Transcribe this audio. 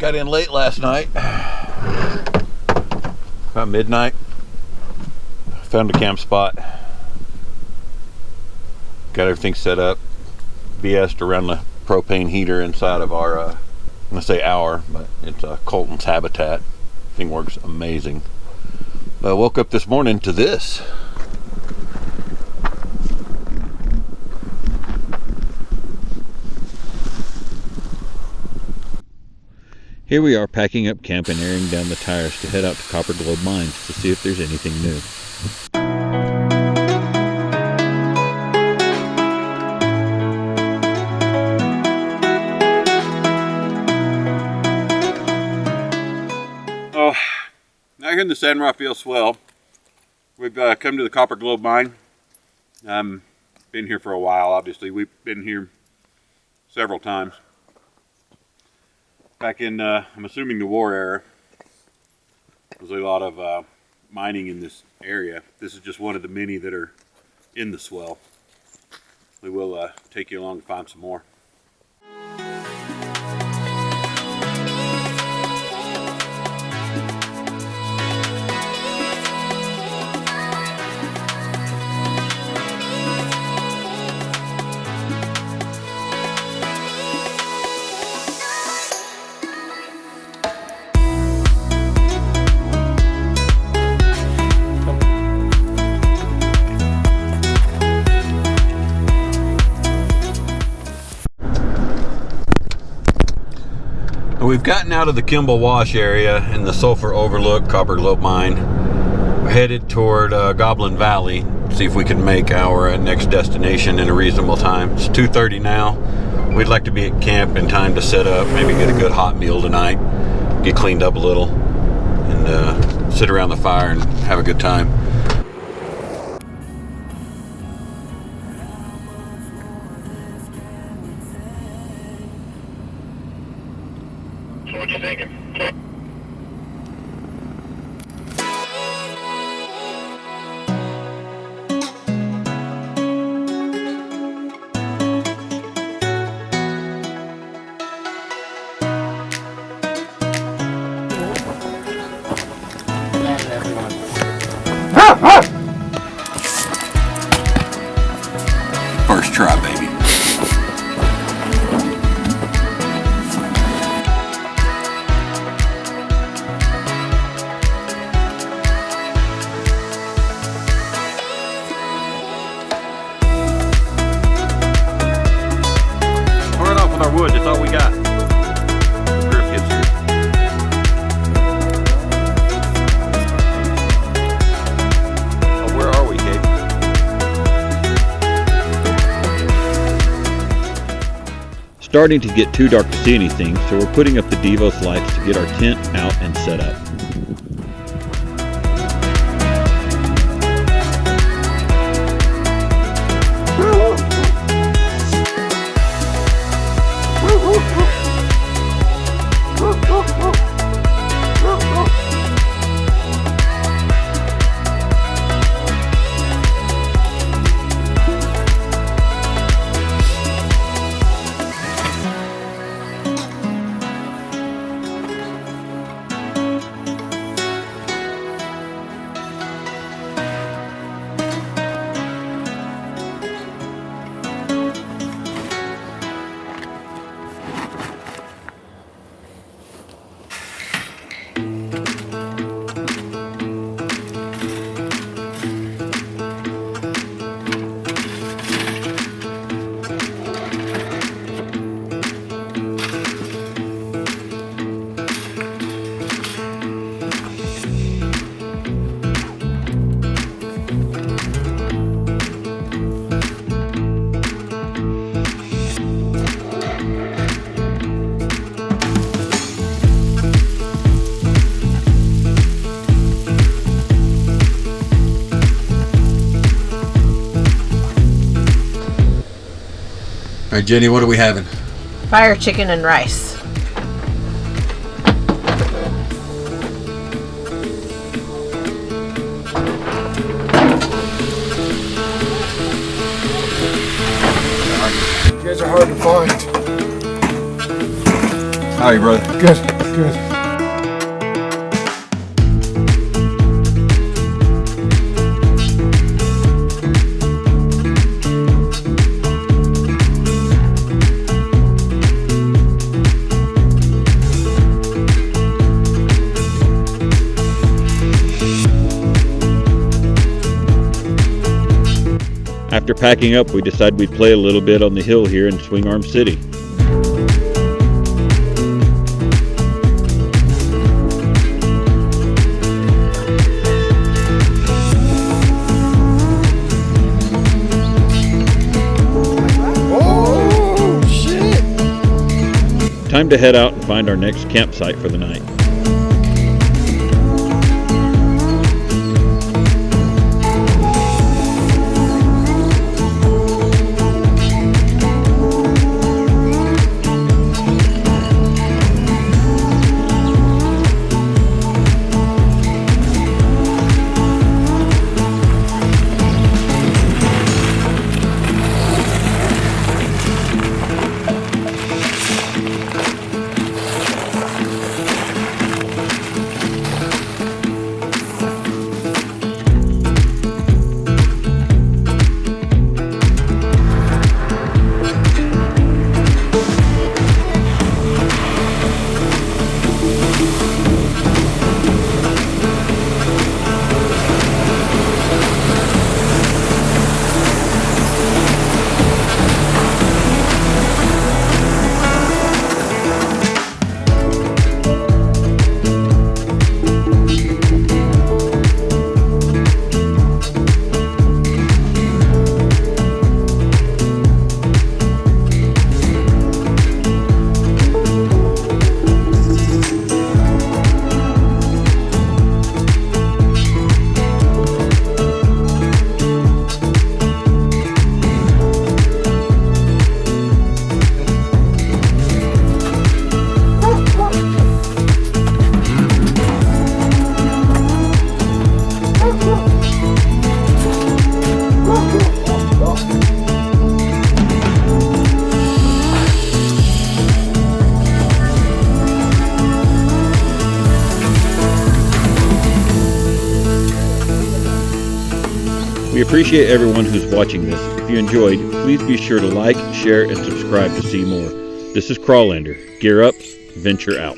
Got in late last night, about midnight. Found a camp spot. Got everything set up. BS'd around the propane heater inside of our, I'm gonna say our, but it's Colton's Habitat. Thing works amazing. But I woke up this morning to this. Here we are packing up camp and airing down the tires to head out to Copper Globe Mines to see if there's anything new. Oh, now here in the San Rafael Swell, we've come to the Copper Globe Mine. Been here for a while, obviously. We've been here several times. Back in, I'm assuming the war era, there was a lot of mining in this area. This is just one of the many that are in the swell. We will take you along to find some more. We've gotten out of the Kimball Wash area in the Sulphur Overlook Copper Globe Mine. We're headed toward Goblin Valley, see if we can make our next destination in a reasonable time. It's 2:30 now. We'd like to be at camp in time to set up, maybe get a good hot meal tonight, get cleaned up a little, and sit around the fire and have a good time. What you thinking? First try, baby. Our wood, that's all we got. Griff gets here. Oh, where are we, Kate? Starting to get too dark to see anything, so we're putting up the Devos lights to get our tent out and set up. All right, Jenny, what are we having? Fire chicken and rice. You guys are hard to find. How are you, brother? Good. Good. After packing up, we decided we'd play a little bit on the hill here in Swing Arm City. Oh, shit! Time to head out and find our next campsite for the night. We appreciate everyone who's watching this. If you enjoyed, please be sure to like, share, and subscribe to see more. This is Crawllander. Gear up, venture out.